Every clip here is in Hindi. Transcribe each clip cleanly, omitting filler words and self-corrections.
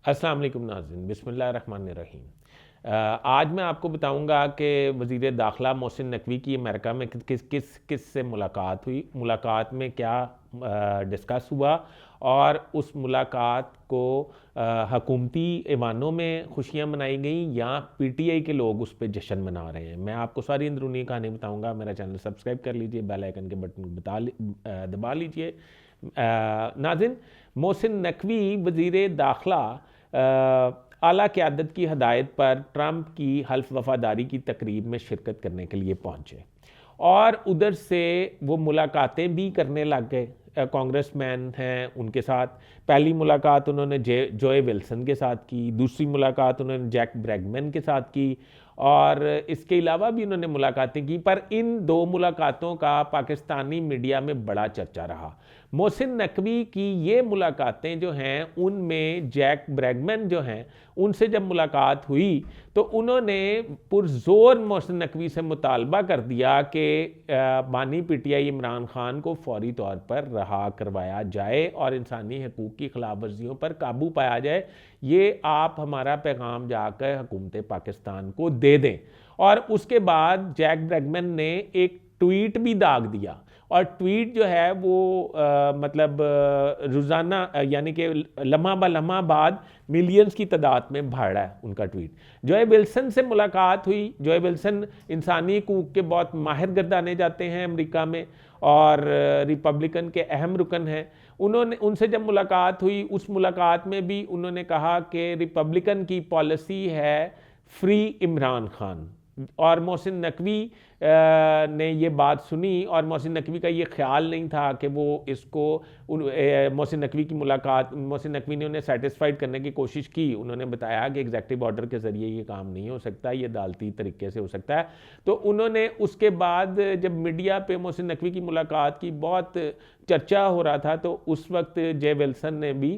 अस्सलाम वालेकुम नाज़रीन, बिस्मिल्लाहिर्रहमानिर्रहीम। आज मैं आपको बताऊंगा कि वज़ीर दाखिला मोहसिन नकवी की अमेरिका में किस किस किस से मुलाकात हुई, मुलाकात में क्या डिस्कस हुआ और उस मुलाकात को हकूमती ऐवानों में खुशियाँ मनाई गई या पीटीआई के लोग उस पर जश्न मना रहे हैं। मैं आपको सारी अंदरूनी कहानी बताऊंगा। मेरा चैनल सब्सक्राइब कर लीजिए, बेल आइकन के बटन को दबा लीजिए। नाज़रीन, मोहसिन नकवी वज़ीर दाखिला आला क़यादत की हदायत पर ट्रंप की हल्फ वफादारी की तकरीब में शिरकत करने के लिए पहुंचे और उधर से वो मुलाकातें भी करने लग गए। कांग्रेसमैन हैं उनके साथ। पहली मुलाकात उन्होंने जोए विल्सन के साथ की, दूसरी मुलाकात उन्होंने जैक ब्रैगमैन के साथ की और इसके अलावा भी उन्होंने मुलाकातें की। पर इन दो मुलाकातों का पाकिस्तानी मीडिया में बड़ा चर्चा रहा। मोहसिन नकवी की ये मुलाकातें जो हैं उनमें जैक ब्रैगमैन जो हैं उनसे जब मुलाकात हुई तो उन्होंने पुरजोर मोहसिन नकवी से मुतालबा कर दिया कि बानी पीटीआई इमरान खान को फौरी तौर पर रहा करवाया जाए और इंसानी हकूक़ की खिलाफ वर्जियों पर काबू पाया जाए। ये आप हमारा पैगाम जाकर हुकूमत पाकिस्तान को दे दें। और उसके बाद जैक ब्रैगमैन ने एक ट्वीट भी दाग दिया और ट्वीट जो है वो मतलब रोज़ाना यानी कि लम्हा ब लम्हा बाद मिलियंस की तादाद में बढ़ रहा है उनका ट्वीट। जोए विल्सन से मुलाकात हुई। जोए विल्सन इंसानी हकूक़ के बहुत माहिर गर्दाने जाते हैं अमेरिका में और रिपब्लिकन के अहम रुकन हैं। उन्होंने उनसे जब मुलाकात हुई उस मुलाकात में भी उन्होंने कहा कि रिपब्लिकन की पॉलिसी है फ्री इमरान खान। और मोहसिन नकवी ने ये बात सुनी और मोहसिन नकवी का ये ख्याल नहीं था कि वो इसको मोहसिन नकवी की मुलाकात मोहसिन नकवी ने उन्हें सेटिस्फाइड करने की कोशिश की। उन्होंने बताया कि एग्जेक्टिव ऑर्डर के ज़रिए ये काम नहीं हो सकता, ये अदालती तरीके से हो सकता है। तो उन्होंने उसके बाद जब मीडिया पे मोहसिन नकवी की मुलाकात की बहुत चर्चा हो रहा था तो उस वक्त जे विल्सन ने भी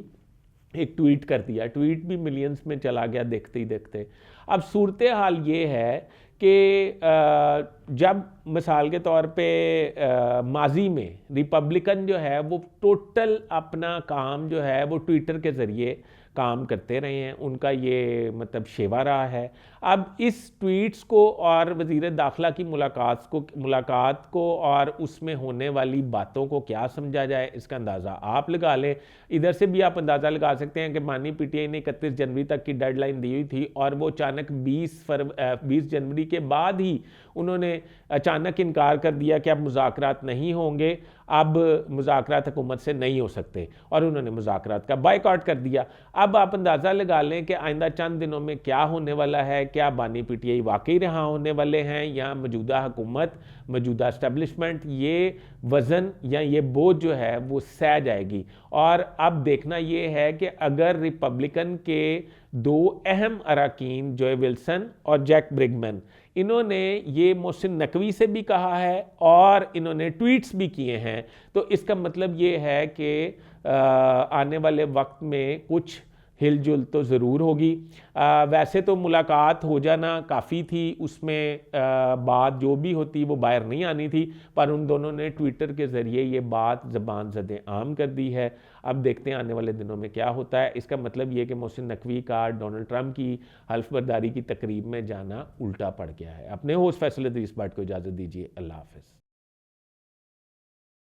एक ट्वीट कर दिया। ट्वीट भी मिलियंस में चला गया देखते ही देखते। अब सूरत हाल ये है कि जब मिसाल के तौर पे माजी में रिपब्लिकन जो है वो टोटल अपना काम जो है वो ट्विटर के ज़रिए काम करते रहे हैं, उनका ये मतलब शेवा रहा है। अब इस ट्वीट्स को और वज़ीर दाखिला की मुलाकात को और उसमें होने वाली बातों को क्या समझा जाए इसका अंदाज़ा आप लगा लें। इधर से भी आप अंदाज़ा लगा सकते हैं कि बानी पीटीआई ने 31 जनवरी तक की डेडलाइन दी हुई थी और वो अचानक 20 जनवरी के बाद ही उन्होंने अचानक इनकार कर दिया कि अब मुज़ाकरात नहीं होंगे, अब मुज़ाकरात हुकूमत से नहीं हो सकते और उन्होंने मुज़ाकरात का बायकॉट कर दिया। अब आप अंदाज़ा लगा लें कि आइंदा चंद दिनों में क्या होने वाला है। क्या बानी पीटीआई वाकई रहा होने वाले हैं या मौजूदा हुकूमत, मौजूदा इस्टेब्लिशमेंट ये वज़न या ये बोझ जो है वो सह जाएगी। और अब देखना ये है कि अगर रिपब्लिकन के दो अहम अरकान जोए विल्सन और जैक ब्रैगमैन इन्होंने ये मोहसिन नकवी से भी कहा है और इन्होंने ट्वीट्स भी किए हैं, तो इसका मतलब ये है कि आने वाले वक्त में कुछ हिलजुल तो ज़रूर होगी। वैसे तो मुलाकात हो जाना काफ़ी थी, उसमें बात जो भी होती वो बाहर नहीं आनी थी, पर उन दोनों ने ट्विटर के ज़रिए ये बात ज़बान ज़द आम कर दी है। अब देखते हैं आने वाले दिनों में क्या होता है। इसका मतलब ये कि मोहसिन नकवी का डोनाल्ड ट्रंप की हल्फ बर्दारी की तकरीब में जाना उल्टा पड़ गया है। अपने होस्ट फैसल इदरीस भट्ट को इजाज़त दीजिए। अल्लाह हाफ़िज़।